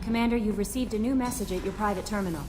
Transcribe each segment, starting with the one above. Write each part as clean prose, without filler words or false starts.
Commander, you've received a new message at your private terminal.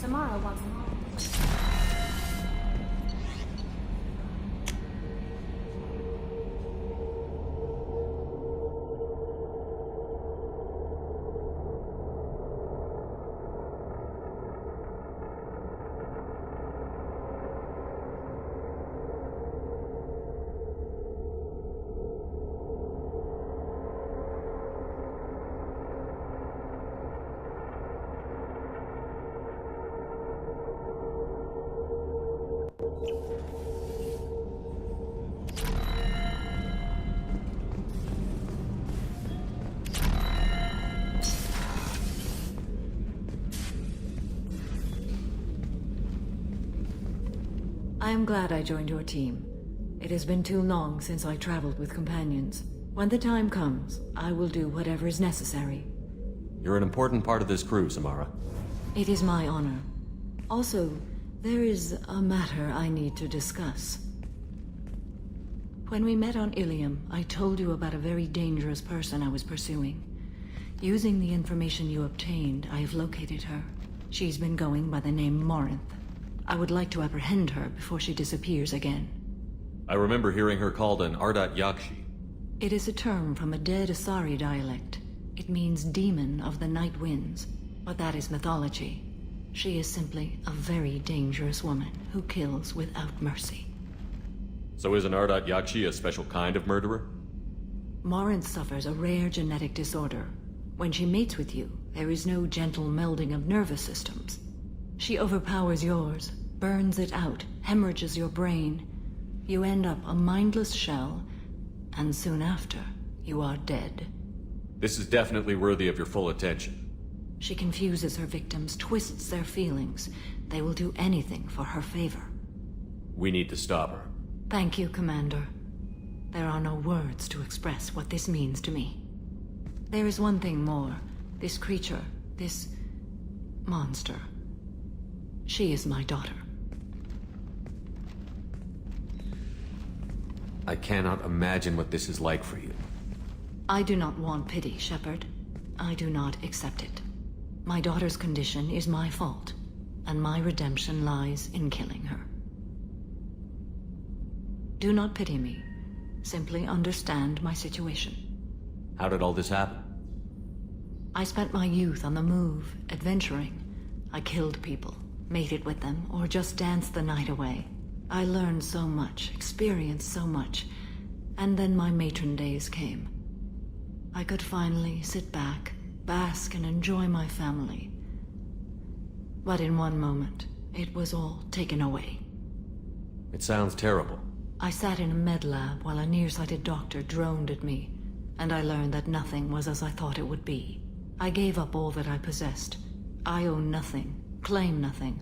Samara wants I am glad I joined your team. It has been too long since I traveled with companions. When the time comes, I will do whatever is necessary. You're an important part of this crew, Samara. It is my honor. Also, there is a matter I need to discuss. When we met on Ilium, I told you about a very dangerous person I was pursuing. Using the information you obtained, I have located her. She's been going by the name Morinth. I would like to apprehend her before she disappears again. I remember hearing her called an Ardat Yakshi. It is a term from a dead Asari dialect. It means demon of the night winds, but that is mythology. She is simply a very dangerous woman who kills without mercy. So is an Ardat Yakshi a special kind of murderer? Morinth suffers a rare genetic disorder. When she mates with you, there is no gentle melding of nervous systems. She overpowers yours, burns it out, hemorrhages your brain. You end up a mindless shell, and soon after, you are dead. This is definitely worthy of your full attention. She confuses her victims, twists their feelings. They will do anything for her favor. We need to stop her. Thank you, Commander. There are no words to express what this means to me. There is one thing more. This creature, this monster. She is my daughter. I cannot imagine what this is like for you. I do not want pity, Shepard. I do not accept it. My daughter's condition is my fault, and my redemption lies in killing her. Do not pity me. Simply understand my situation. How did all this happen? I spent my youth on the move, adventuring. I killed people, mated with them, or just danced the night away. I learned so much, experienced so much, and then my matron days came. I could finally sit back, bask and enjoy my family. But in one moment, it was all taken away. It sounds terrible. I sat in a med lab while a nearsighted doctor droned at me, and I learned that nothing was as I thought it would be. I gave up all that I possessed. I own nothing, claim nothing.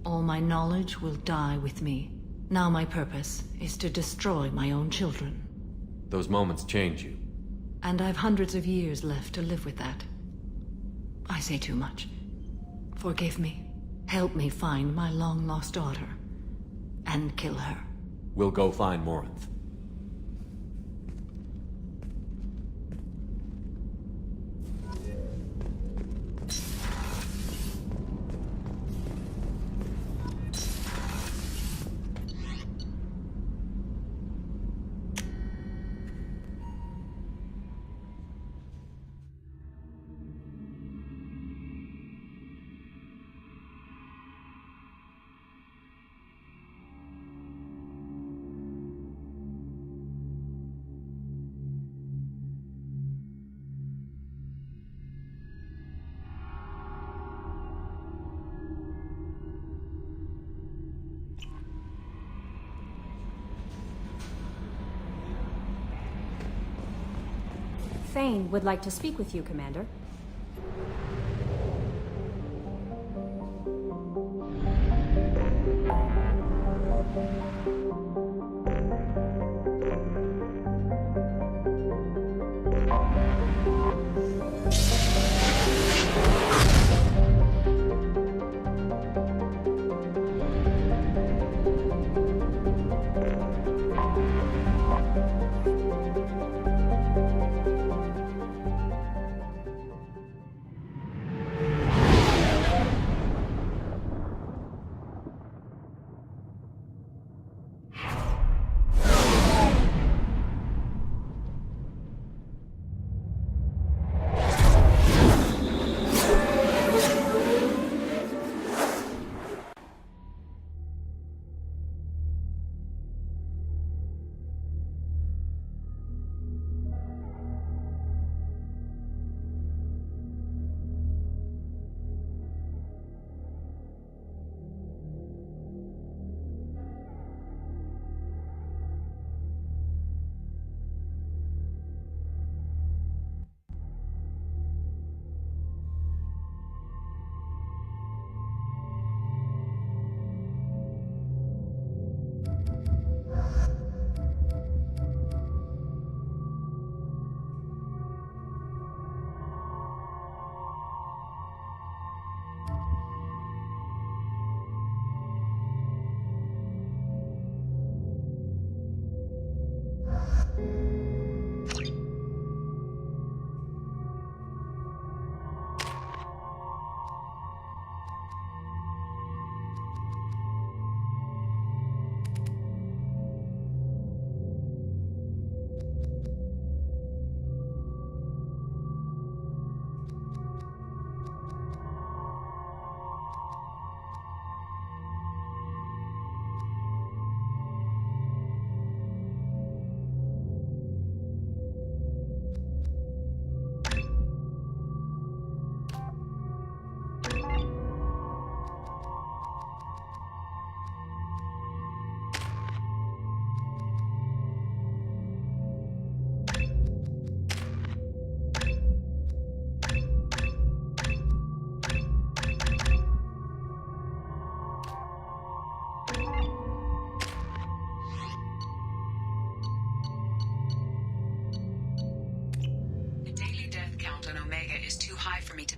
All my knowledge will die with me. Now my purpose is to destroy my own children. Those moments change you. And I've hundreds of years left to live with that. I say too much. Forgive me. Help me find my long-lost daughter. And kill her. We'll go find Morinth. Thane would like to speak with you, Commander.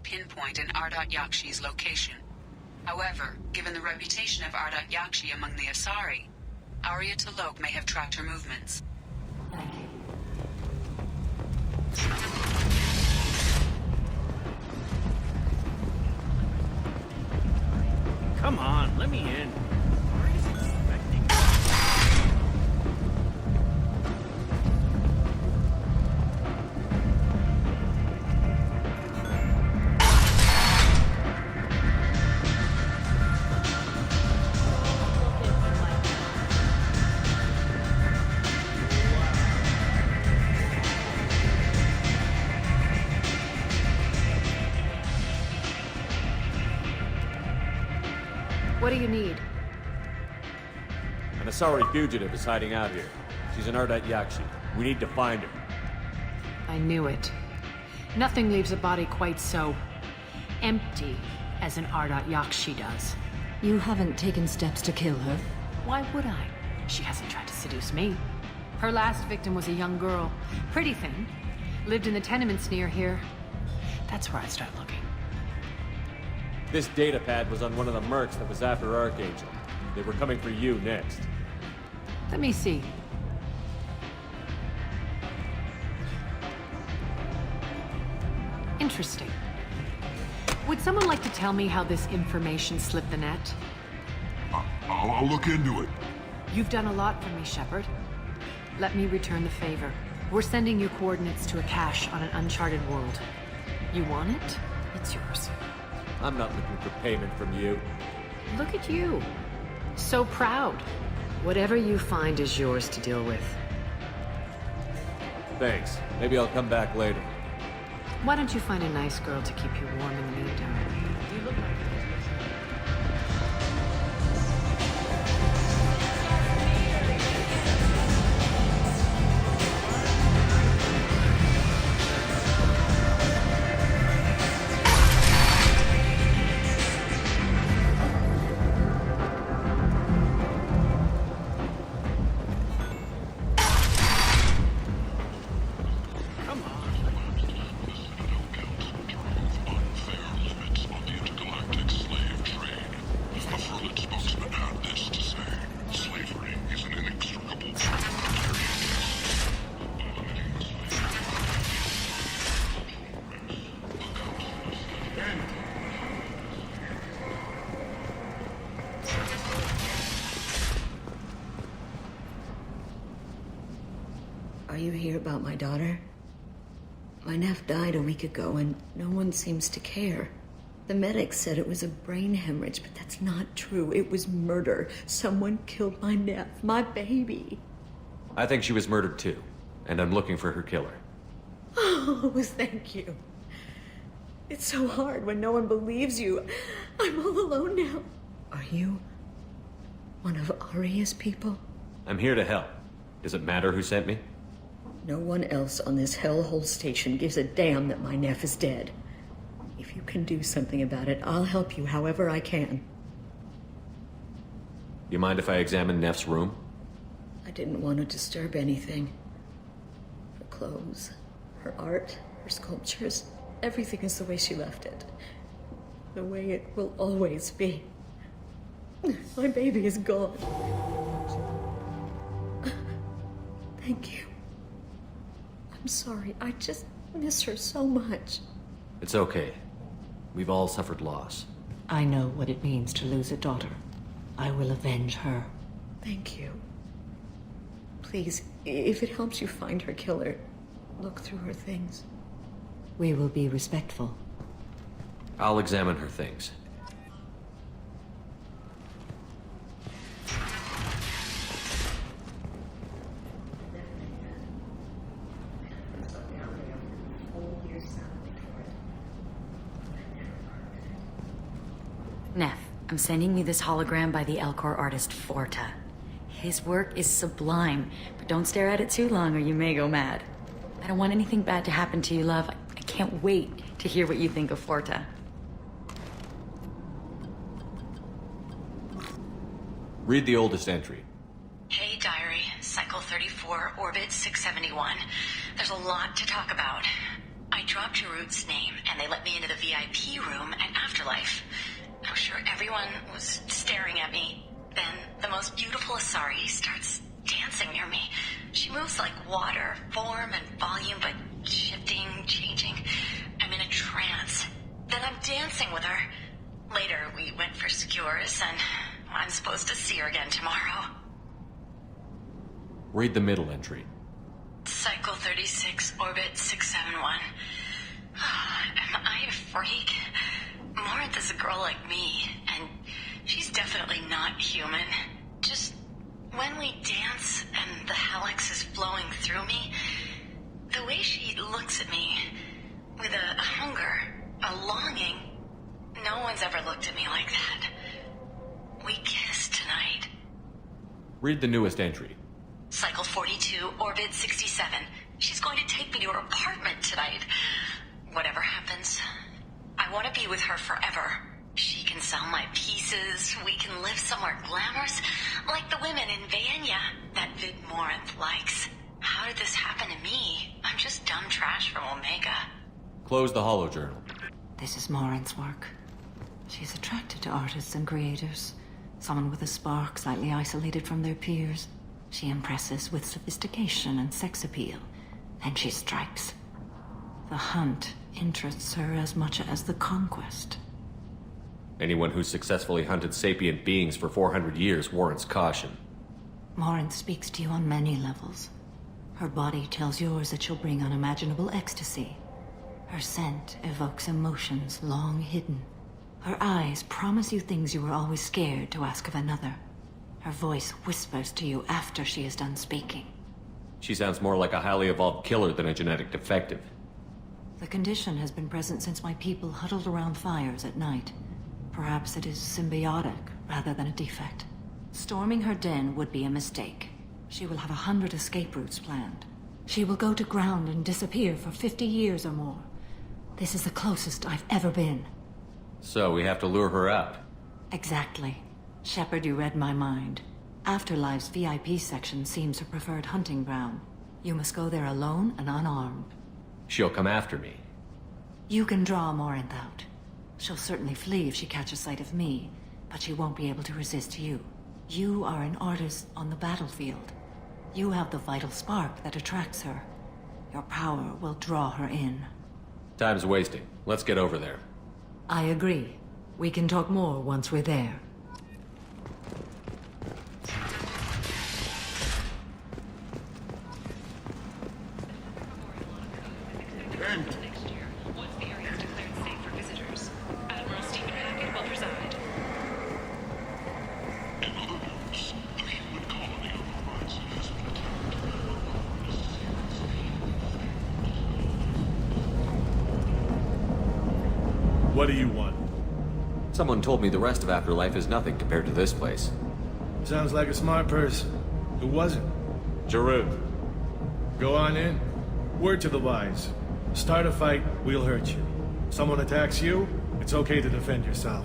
Pinpoint in Ardat Yakshi's location. However, given the reputation of Ardat Yakshi among the Asari, Arya T'Loak may have tracked her movements. Come on, let me in. What do you need? An Asari fugitive is hiding out here. She's an Ardat Yakshi. We need to find her. I knew it. Nothing leaves a body quite so empty as an Ardat Yakshi does. You haven't taken steps to kill her? Why would I? She hasn't tried to seduce me. Her last victim was a young girl. Pretty thin. Lived in the tenements near here. That's where I'd start looking. This data pad was on one of the mercs that was after Archangel. They were coming for you next. Let me see. Interesting. Would someone like to tell me how this information slipped the net? I'll look into it. You've done a lot for me, Shepard. Let me return the favor. We're sending you coordinates to a cache on an uncharted world. You want it? It's yours. I'm not looking for payment from you. Look at you. So proud. Whatever you find is yours to deal with. Thanks. Maybe I'll come back later. Why don't you find a nice girl to keep you warm in the meantime? You look like my daughter. My nephew died a week ago, and no one seems to care. The medics said it was a brain hemorrhage, but that's not true. It was murder. Someone killed my nephew, my baby. I think she was murdered too, and I'm looking for her killer. Oh, thank you. It's so hard when no one believes you. I'm all alone now. Are you one of Aria's people? I'm here to help. Does it matter who sent me? No one else on this hellhole station gives a damn that my nephew is dead. If you can do something about it, I'll help you however I can. You mind if I examine Neff's room? I didn't want to disturb anything. Her clothes, her art, her sculptures, everything is the way she left it. The way it will always be. My baby is gone. Thank you. I'm sorry, I just miss her so much. It's okay. We've all suffered loss. I know what it means to lose a daughter. I will avenge her. Thank you. Please, if it helps you find her killer, look through her things. We will be respectful. I'll examine her things. Neff, I'm sending you this hologram by the Elcor artist Forta. His work is sublime, but don't stare at it too long or you may go mad. I don't want anything bad to happen to you, love. I can't wait to hear what you think of Forta. Read the oldest entry. Hey, Diary. Cycle 34, Orbit 671. There's a lot to talk about. I dropped Jarut's name, and they let me into the VIP room at Afterlife. I was sure everyone was staring at me. Then the most beautiful Asari starts dancing near me. She moves like water, form and volume, but shifting, changing. I'm in a trance. Then I'm dancing with her. Later, we went for skewers, and I'm supposed to see her again tomorrow. Read the middle entry. Cycle 36, Orbit 671. Am I a freak? Morinth is a girl like me, and she's definitely not human. Just when we dance and the helix is flowing through me, the way she looks at me with a hunger, a longing, no one's ever looked at me like that. We kiss tonight. Read the newest entry. Cycle 42, Orbit 67. She's going to take me to her apartment tonight. Whatever happens, I want to be with her forever. She can sell my pieces. We can live somewhere glamorous, like the women in Vanya that Vid Morinth likes. How did this happen to me? I'm just dumb trash from Omega. Close the holojournal. This is Morinth's work. She's attracted to artists and creators. Someone with a spark, slightly isolated from their peers. She impresses with sophistication and sex appeal. And she strikes. The hunt interests her as much as the conquest. Anyone who's successfully hunted sapient beings for 400 years warrants caution. Morinth speaks to you on many levels. Her body tells yours that she'll bring unimaginable ecstasy. Her scent evokes emotions long hidden. Her eyes promise you things you were always scared to ask of another. Her voice whispers to you after she is done speaking. She sounds more like a highly evolved killer than a genetic defective. The condition has been present since my people huddled around fires at night. Perhaps it is symbiotic rather than a defect. Storming her den would be a mistake. She will have 100 escape routes planned. She will go to ground and disappear for 50 years or more. This is the closest I've ever been. So we have to lure her out. Exactly. Shepard, you read my mind. Afterlife's VIP section seems her preferred hunting ground. You must go there alone and unarmed. She'll come after me. You can draw Morinth out. She'll certainly flee if she catches sight of me, but she won't be able to resist you. You are an artist on the battlefield. You have the vital spark that attracts her. Your power will draw her in. Time's wasting. Let's get over there. I agree. We can talk more once we're there. And Next year, once the area is declared safe for visitors, Admiral Stephen Hackett will preside. in other news, the human colony of the Horizon has been attacked. What do you want? Someone told me the rest of Afterlife is nothing compared to this place. Sounds like a smart person. Who was it? Jarut. Go on in. Word to the wise. Start a fight, we'll hurt you. Someone attacks you, it's okay to defend yourself.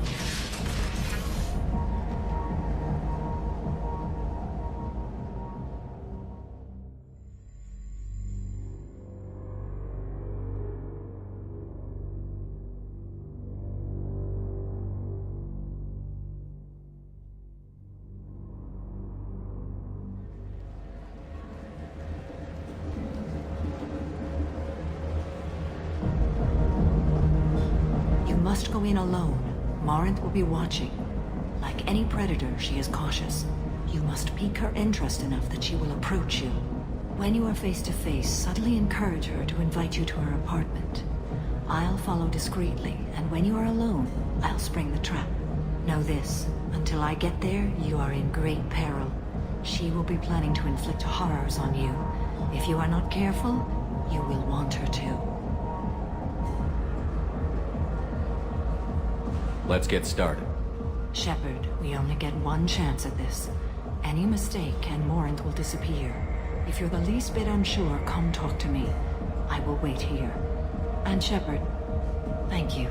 You must go in alone. Morinth will be watching. Like any predator, she is cautious. You must pique her interest enough that she will approach you. When you are face to face, subtly encourage her to invite you to her apartment. I'll follow discreetly, and when you are alone, I'll spring the trap. Know this, until I get there, you are in great peril. She will be planning to inflict horrors on you. If you are not careful, you will want her to. Let's get started. Shepard, we only get one chance at this. Any mistake and Morinth will disappear. If you're the least bit unsure, come talk to me. I will wait here. And Shepard, thank you.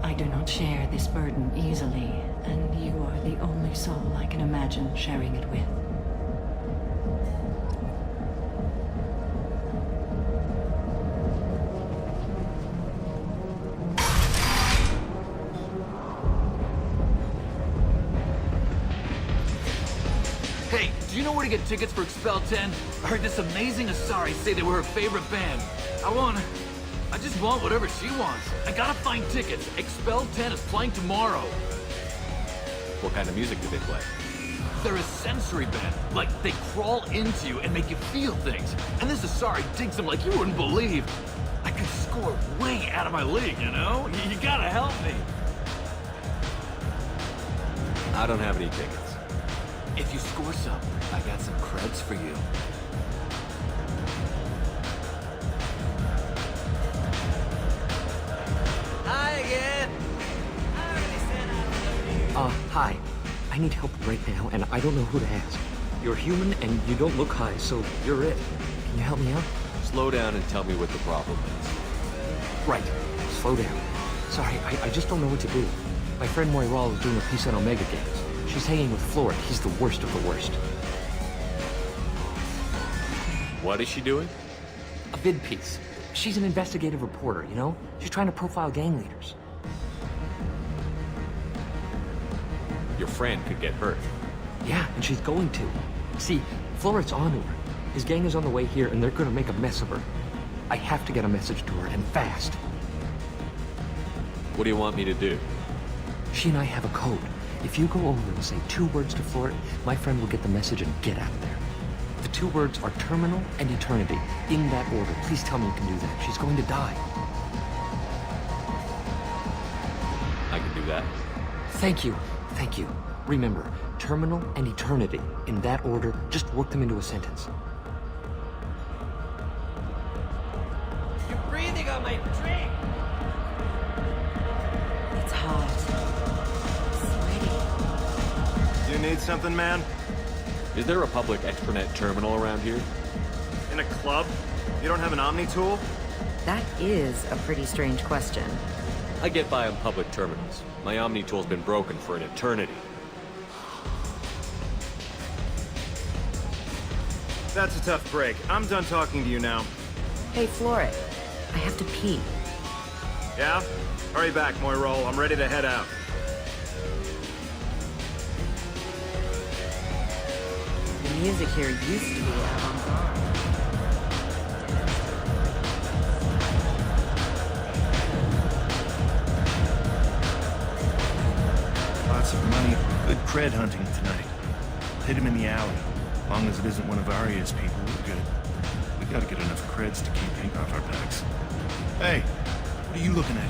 I do not share this burden easily, and you are the only soul I can imagine sharing it with. Hey, do you know where to get tickets for Expel 10? I heard this amazing Asari say they were her favorite band. I just want whatever she wants. I gotta find tickets. Expel 10 is playing tomorrow. What kind of music do they play? They're a sensory band. Like, they crawl into you and make you feel things. And this Asari digs them like you wouldn't believe. I could score way out of my league, you know? You gotta help me. I don't have any tickets. If you score some, I got some creds for you. Hi again! Hi. I need help right now, and I don't know who to ask. You're human, and you don't look high, so you're it. Can you help me out? Slow down and tell me what the problem is. Right. Slow down. Sorry, I just don't know what to do. My friend Moiral is doing a piece on Omega Games. She's hanging with Florid. He's the worst of the worst. What is she doing? A vid piece. She's an investigative reporter, you know? She's trying to profile gang leaders. Your friend could get hurt. Yeah, and she's going to. See, Florid's on to her. His gang is on the way here, and they're gonna make a mess of her. I have to get a message to her, and fast. What do you want me to do? She and I have a code. If you go over and say 2 words to Florid, my friend will get the message and get out of there. The 2 words are terminal and eternity. In that order. Please tell me you can do that. She's going to die. I can do that. Thank you. Thank you. Remember, terminal and eternity. In that order, just work them into a sentence. You're breathing on my drink! It's hot. You need something, man? Is there a public extranet terminal around here? In a club? You don't have an Omni tool? That is a pretty strange question. I get by on public terminals. My Omni tool's been broken for an eternity. That's a tough break. I'm done talking to you now. Hey, Florid. I have to pee. Yeah? Hurry back, Moiral. I'm ready to head out. The music here used to be avant-garde. Lots of money, good cred hunting tonight. Hit him in the alley. As long as it isn't one of Arya's people, we're good. We gotta get enough creds to keep ink off our backs. Hey, what are you looking at?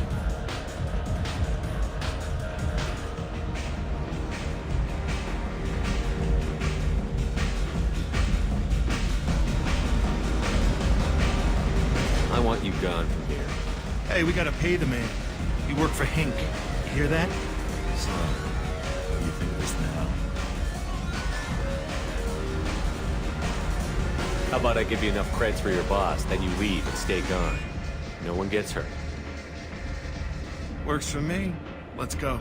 I want you gone from here. Hey, we gotta pay the man. We work for Hink. You hear that? So, what do you think of this now? How about I give you enough creds for your boss, then you leave and stay gone. No one gets hurt. Works for me. Let's go.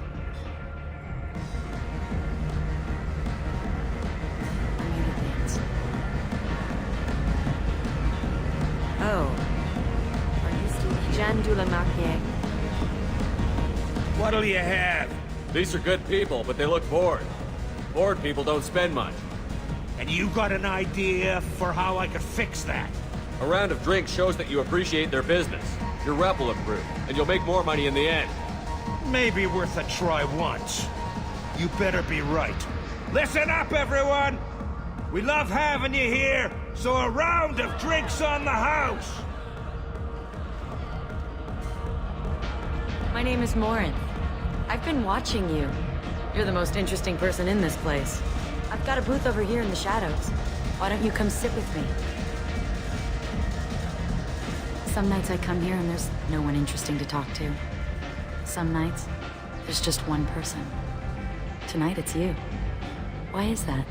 Oh. What'll you have? These are good people, but they look bored. Bored people don't spend much. And you got an idea for how I could fix that? A round of drinks shows that you appreciate their business. Your rep will improve, and you'll make more money in the end. Maybe worth a try once. You better be right. Listen up, everyone! We love having you here, so a round of drinks on the house! My name is Morin. I've been watching you. You're the most interesting person in this place. I've got a booth over here in the shadows. Why don't you come sit with me? Some nights I come here and there's no one interesting to talk to. Some nights, there's just one person. Tonight it's you. Why is that?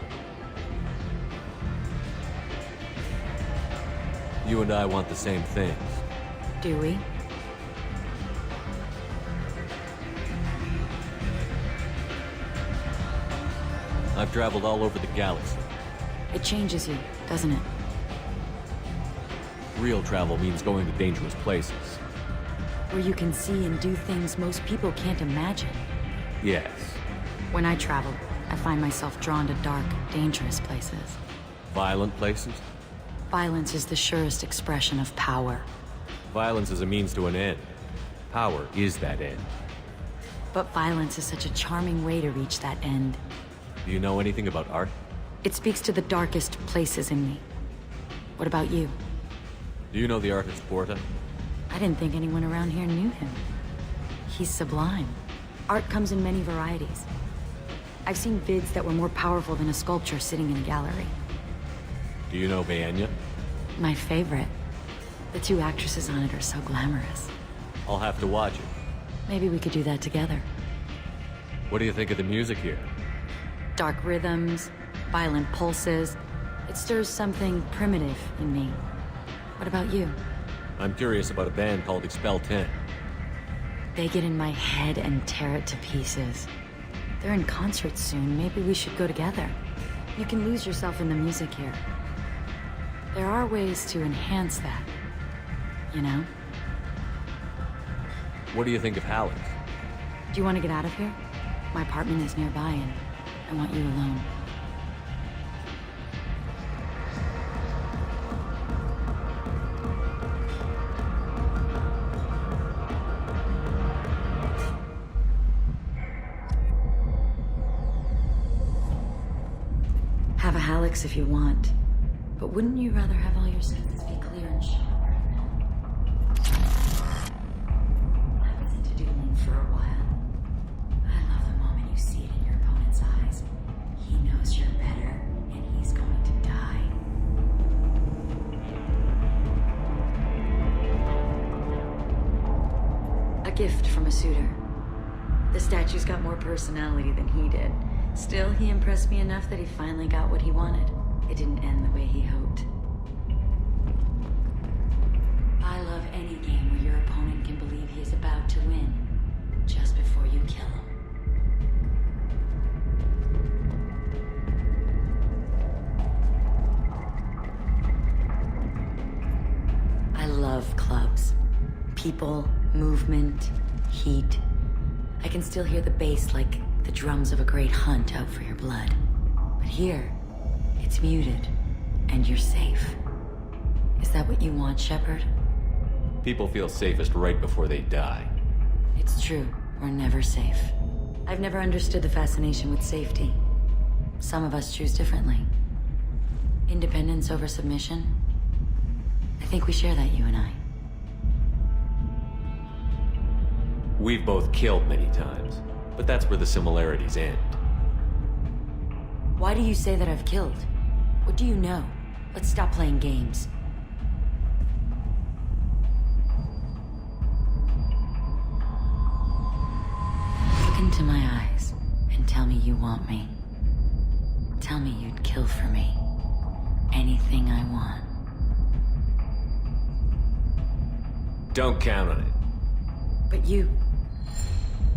You and I want the same things. Do we? I've traveled all over the galaxy. It changes you, doesn't it? Real travel means going to dangerous places. Where you can see and do things most people can't imagine. Yes. When I travel, I find myself drawn to dark, dangerous places. Violent places? Violence is the surest expression of power. Violence is a means to an end. Power is that end. But violence is such a charming way to reach that end. Do you know anything about art? It speaks to the darkest places in me. What about you? Do you know the artist Porta? I didn't think anyone around here knew him. He's sublime. Art comes in many varieties. I've seen vids that were more powerful than a sculpture sitting in a gallery. Do you know Baenya? My favorite. The two actresses on it are so glamorous. I'll have to watch it. Maybe we could do that together. What do you think of the music here? Dark rhythms, violent pulses. It stirs something primitive in me. What about you? I'm curious about a band called Expel 10. They get in my head and tear it to pieces. They're in concert soon. Maybe we should go together. You can lose yourself in the music here. There are ways to enhance that, you know? What do you think of Halleck? Do you want to get out of here? My apartment is nearby and I want you alone. Have a Hallex if you want, but wouldn't you rather have all your senses be clear and sharp? I was into dueling for a while. I love the moment you see it in your opponent's eyes. He knows you're better, and he's going to die. A gift from a suitor. The statue's got more personality than he did. Still, he impressed me enough that he finally got what he wanted. It didn't end the way he hoped. I love any game where your opponent can believe he is about to win, just before you kill him. I love clubs. People, movement, heat. I can still hear the bass like the drums of a great hunt out for your blood. But here, it's muted, and you're safe. Is that what you want, Shepard? People feel safest right before they die. It's true. We're never safe. I've never understood the fascination with safety. Some of us choose differently. Independence over submission? I think we share that, you and I. We've both killed many times, but that's where the similarities end. Why do you say that I've killed? What do you know? Let's stop playing games. Look into my eyes and tell me you want me. Tell me you'd kill for me. Anything I want. Don't count on it. But you...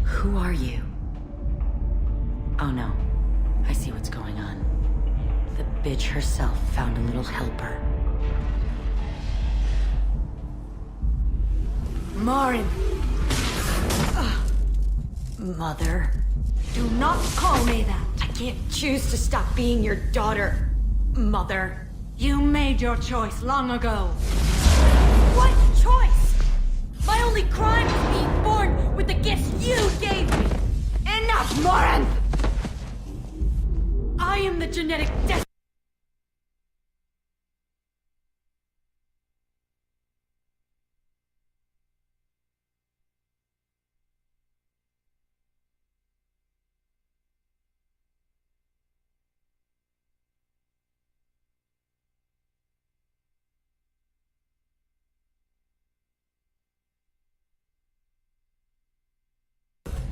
Who are you? Oh no. I see what's going on. The bitch herself found a little helper. Marin! Mother. Do not call me that! I can't choose to stop being your daughter, Mother. You made your choice long ago. What choice? My only crime is being born with the gifts you gave me! Enough, Marin! I am the genetic destiny.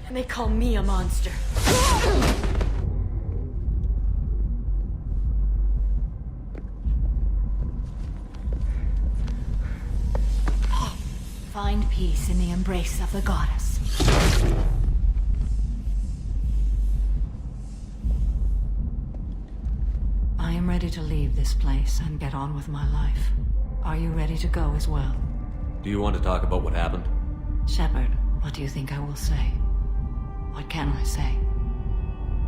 And they call me a monster. Find peace in the embrace of the goddess. I am ready to leave this place and get on with my life. Are you ready to go as well? Do you want to talk about what happened? Shepard, what do you think I will say? What can I say?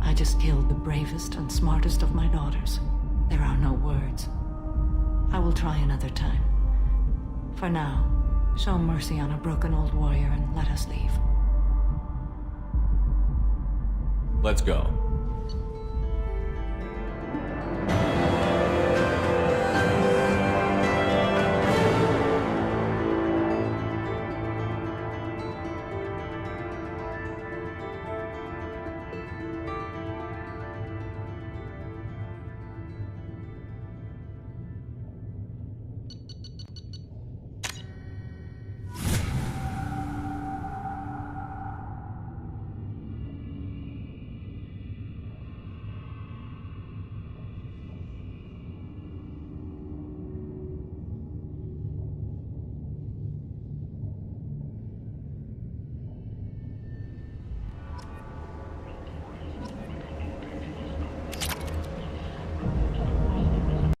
I just killed the bravest and smartest of my daughters. There are no words. I will try another time. For now, show mercy on a broken old warrior and let us leave. Let's go.